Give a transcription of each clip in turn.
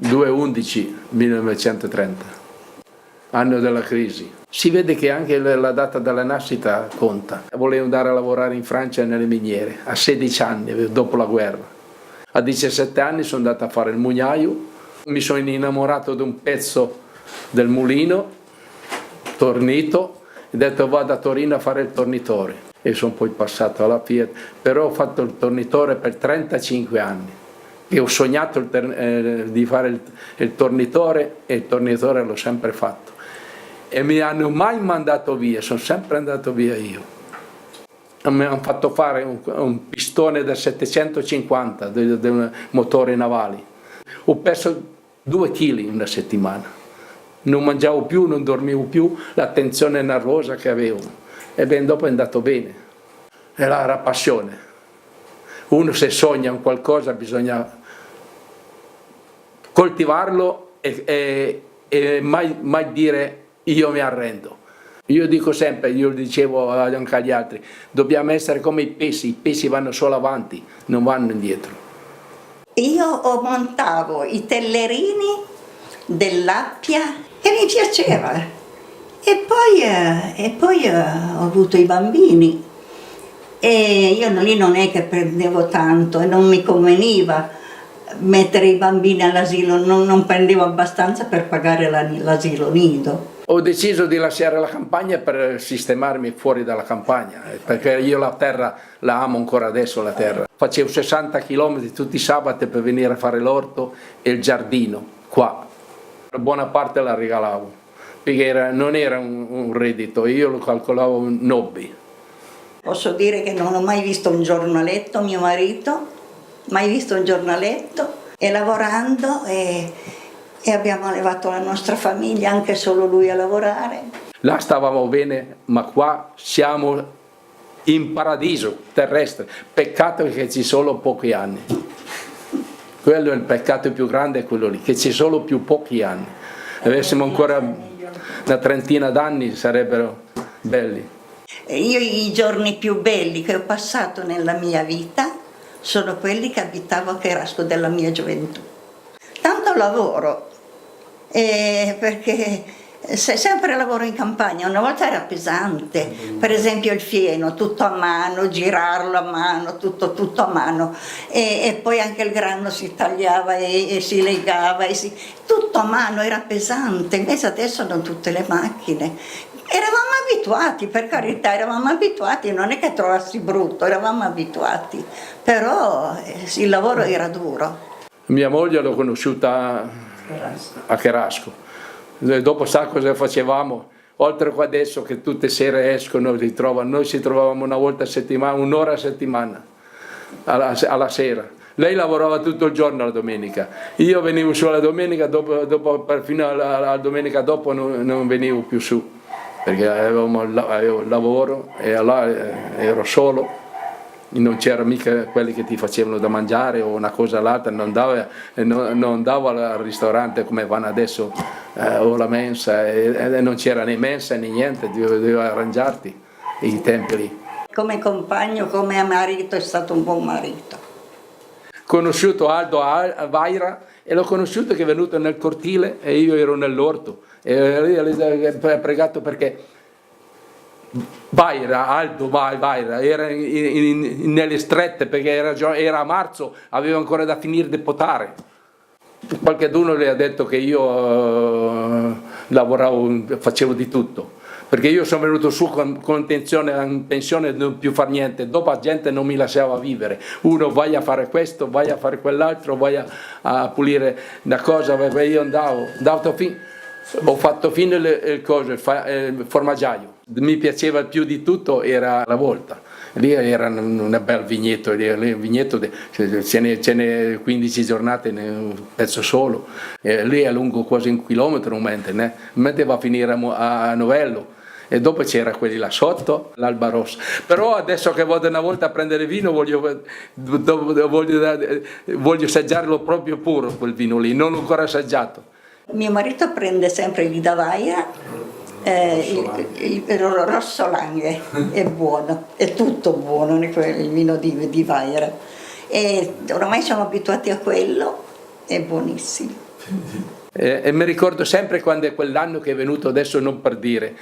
2/11/1930, anno della crisi. Si vede che anche la data della nascita conta. Volevo andare a lavorare in Francia nelle miniere, a 16 anni, dopo la guerra. A 17 anni sono andato a fare il mugnaio, mi sono innamorato di un pezzo del mulino, tornito, ho detto vado a Torino a fare il tornitore. E sono poi passato alla Fiat, però ho fatto il tornitore per 35 anni. E ho sognato di fare il tornitore e il tornitore l'ho sempre fatto. E mi hanno mai mandato via, sono sempre andato via io. Mi hanno fatto fare un pistone da 750 dei motori navali. Ho perso 2 kg in una settimana. Non mangiavo più, non dormivo più, la tensione nervosa che avevo. E ben dopo è andato bene. Era la passione. Uno se sogna un qualcosa bisogna coltivarlo e mai dire io mi arrendo. Io dico sempre, io lo dicevo anche agli altri, dobbiamo essere come i pesci vanno solo avanti, non vanno indietro. Io montavo i tellerini dell'Appia e mi piaceva. E poi ho avuto i bambini e io lì non è che prendevo tanto e non mi conveniva mettere i bambini all'asilo, non prendevo abbastanza per pagare l'asilo nido. Ho deciso di lasciare la campagna per sistemarmi fuori dalla campagna, perché io la terra la amo ancora adesso, la terra. Facevo 60 km tutti i sabati per venire a fare l'orto e il giardino, qua. Buona parte la regalavo, perché non era un reddito, io lo calcolavo un hobby. Posso dire che non ho mai visto un giornaletto, mio marito, mai visto un giornaletto, e lavorando e abbiamo allevato la nostra famiglia, anche solo lui a lavorare. Là stavamo bene, ma qua siamo in paradiso terrestre. Peccato che ci sono pochi anni. Quello è il peccato più grande, è quello lì, che ci sono più pochi anni. Avessimo ancora una trentina d'anni sarebbero belli. Io i giorni più belli che ho passato nella mia vita sono quelli che abitavo a Cherasco della mia gioventù. Tanto lavoro, perché sempre lavoro in campagna, una volta era pesante, per esempio il fieno, tutto a mano, girarlo a mano, tutto a mano, e poi anche il grano si tagliava e si legava, tutto a mano, era pesante, invece adesso hanno tutte le macchine. Eravamo abituati, per carità, eravamo abituati, non è che trovassi brutto, eravamo abituati, però il lavoro era duro. Mia moglie l'ho conosciuta a Cherasco, dopo sa cosa facevamo, oltre qua adesso che tutte sere escono, noi ci trovavamo una volta a settimana, un'ora a settimana, alla sera. Lei lavorava tutto il giorno la domenica, io venivo su la domenica, fino alla domenica dopo non venivo più su, perché avevo lavoro e allora ero solo, non c'erano mica quelli che ti facevano da mangiare o una cosa o l'altra, non andavo al ristorante come vanno adesso o la mensa, e non c'era né mensa né niente, dovevo arrangiarti i tempi lì. Come compagno, come marito, è stato un buon marito. Conosciuto Aldo Vaira e l'ho conosciuto che è venuto nel cortile e io ero nell'orto e ho pregato perché Aldo Vaira era nelle strette perché era a marzo, aveva ancora da finire di potare. Qualcuno le ha detto che io lavoravo, facevo di tutto, perché io sono venuto su con pensione di non più far niente, dopo la gente non mi lasciava vivere, uno vai a fare questo, vai a fare quell'altro, vai a pulire una cosa, io ho fatto fino il formaggiaio. Mi piaceva più di tutto era la volta, lì era un bel vigneto, il vigneto ce n'è 15 giornate, un pezzo solo, lì è lungo quasi 1 chilometro, mentre va a finire a Novello. E dopo c'era quelli là sotto, l'Alba Rossa. Però adesso che vado una volta a prendere vino voglio assaggiarlo proprio puro quel vino lì, non l'ho ancora assaggiato. Mio marito prende sempre il da Vaira, il Rosso Langhe, è buono, è tutto buono il vino di Vaira. E ormai siamo abituati a quello, è buonissimo. E mi ricordo sempre quando è quell'anno che è venuto, adesso non per dire,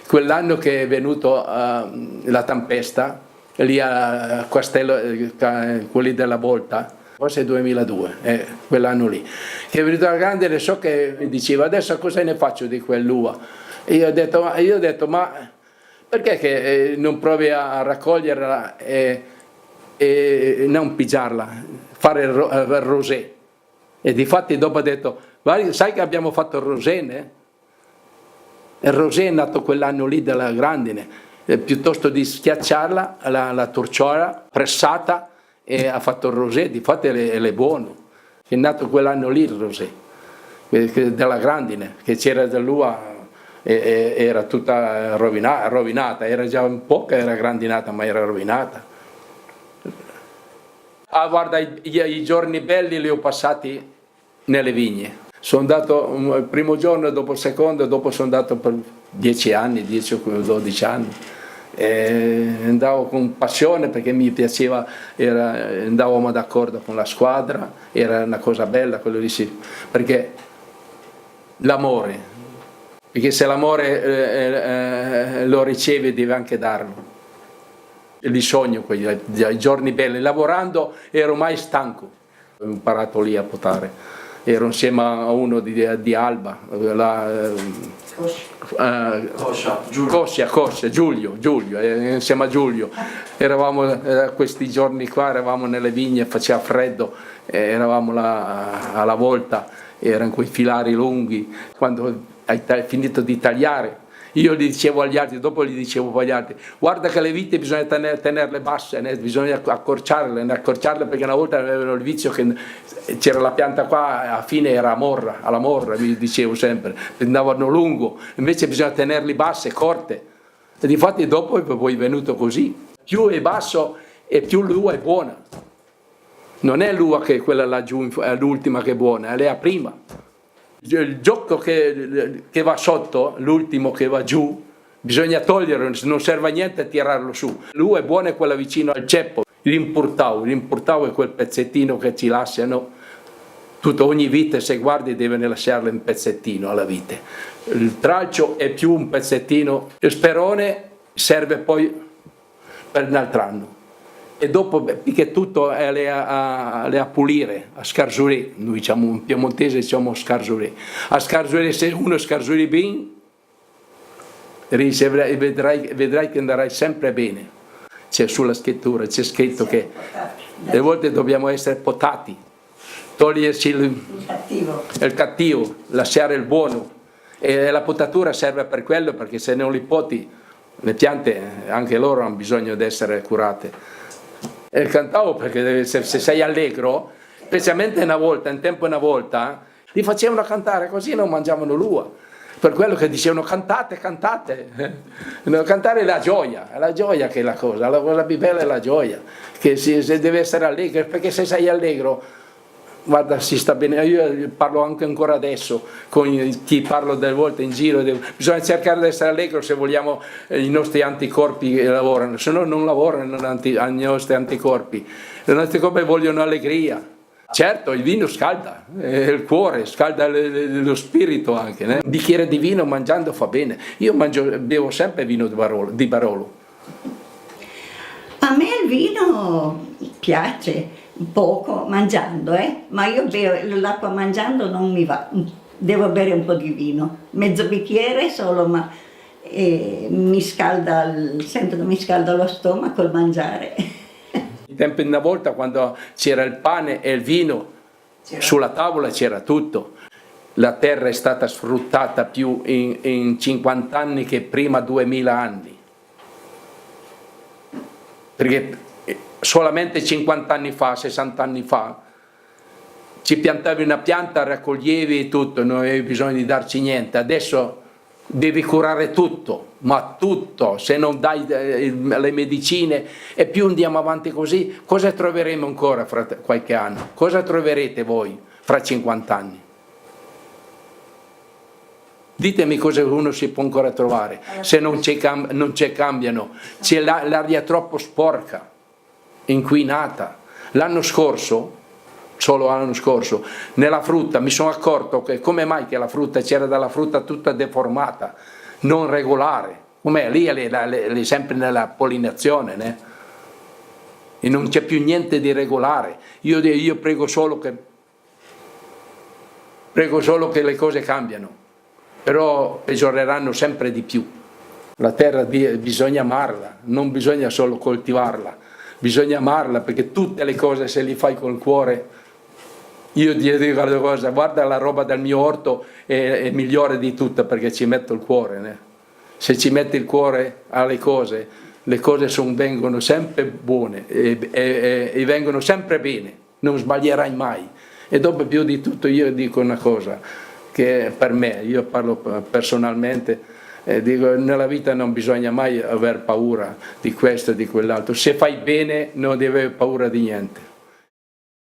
quell'anno che è venuto la tempesta, lì a Castello, quelli della Volta, forse 2002, quell'anno lì, che è venuto la grande, so che mi diceva adesso cosa ne faccio di quell'ua? E io ho detto ma perché che non provi a raccoglierla e non pigiarla, fare il rosé? E difatti dopo ho detto, sai che abbiamo fatto il rosé? Il rosé è nato quell'anno lì della grandine, piuttosto di schiacciarla, la torciola pressata, e ha fatto il rosé, difatti è buono. È nato quell'anno lì il rosé, della grandine, che c'era dell'ua, era tutta rovinata, era già un po' che era grandinata, ma era rovinata. Ah, guarda, i giorni belli li ho passati nelle vigne. Sono andato il primo giorno, dopo il secondo, dopo sono andato per 10 anni, 10 o 12 anni. E andavo con passione perché mi piaceva, andavamo d'accordo con la squadra, era una cosa bella quello lì, sì, perché l'amore, perché se l'amore lo ricevi devi anche darlo. Li sogno quei giorni belli, lavorando ero mai stanco, ho imparato lì a potare. Ero insieme a uno di Alba, Giulio, insieme a Giulio. Eravamo questi giorni qua, eravamo nelle vigne, faceva freddo, eravamo là alla Volta, erano quei filari lunghi. Quando hai finito di tagliare, io gli dicevo agli altri, dopo gli dicevo agli altri, guarda che le vite bisogna tenerle basse, bisogna accorciarle perché una volta avevano il vizio che c'era la pianta qua, alla fine era alla morra, vi dicevo sempre, andavano lungo, invece bisogna tenerle basse, corte. E difatti dopo è poi venuto così, più è basso e più l'ua è buona. Non è l'ua che è quella laggiù, è l'ultima che è buona, è la prima. Il gioco che va sotto, l'ultimo che va giù, bisogna toglierlo, non serve a niente a tirarlo su. L'ua è buona è quella vicino al ceppo, l'impurtau è quel pezzettino che ci lasciano, ogni vite se guardi deve lasciarle un pezzettino alla vite. Il tralcio è più un pezzettino, il sperone serve poi per un altro anno. E dopo che tutto è a pulire, a scarzurare, noi diciamo in piemontese diciamo scarzurare. A scarzurare, se uno scarzuri bene, vedrai che andrai sempre bene. C'è sulla scrittura, c'è scritto che a volte dobbiamo essere potati, toglierci il cattivo, lasciare il buono. E la potatura serve per quello, perché se non li poti, le piante anche loro hanno bisogno di essere curate. E cantavo perché se sei allegro, specialmente un tempo li facevano cantare così non mangiavano l'ua. Per quello che dicevano cantate. Cantare è la gioia che è la cosa più bella è la gioia, che si deve essere allegro, perché se sei allegro, guarda, si sta bene. Io parlo anche ancora adesso con chi parlo delle volte in giro, bisogna cercare di essere allegro se vogliamo i nostri anticorpi lavorano, se no non lavorano i nostri anticorpi. I nostri anticorpi vogliono allegria. Certo, il vino scalda il cuore, scalda lo spirito anche. Un bicchiere di vino mangiando fa bene. Io bevo sempre vino di Barolo. A me il vino piace. Poco mangiando, ma io bevo l'acqua mangiando non mi va, devo bere un po' di vino, mezzo bicchiere solo, ma sento che mi scalda lo stomaco il mangiare. I tempi una volta, quando c'era il pane e il vino, sulla tavola c'era tutto. La terra è stata sfruttata più in 50 anni che prima 2000 anni. Perché solamente 50 anni fa, 60 anni fa, ci piantavi una pianta, raccoglievi tutto, non avevi bisogno di darci niente. Adesso devi curare tutto, ma tutto. Se non dai le medicine, e più andiamo avanti così, cosa troveremo ancora fra qualche anno? Cosa troverete voi fra 50 anni? Ditemi cosa uno si può ancora trovare, se non c'è cambiano. C'è l'aria troppo sporca, inquinata. L'anno scorso solo l'anno scorso. Nella frutta mi sono accorto che come mai che la frutta, c'era della frutta tutta deformata, non regolare, com'è lì è sempre nella pollinazione, né? E non c'è più niente di regolare. Io prego solo che le cose cambiano, però peggioreranno sempre di più. La terra bisogna amarla, non bisogna solo coltivarla, bisogna amarla, perché tutte le cose se le fai col cuore, io ti dico una cosa, guarda la roba del mio orto è migliore di tutta perché ci metto il cuore, né? Se ci metti il cuore alle cose, le cose vengono sempre buone e vengono sempre bene, non sbaglierai mai. E dopo più di tutto io dico una cosa, che per me, io parlo personalmente, dico, nella vita non bisogna mai aver paura di questo e di quell'altro, se fai bene non devi avere paura di niente.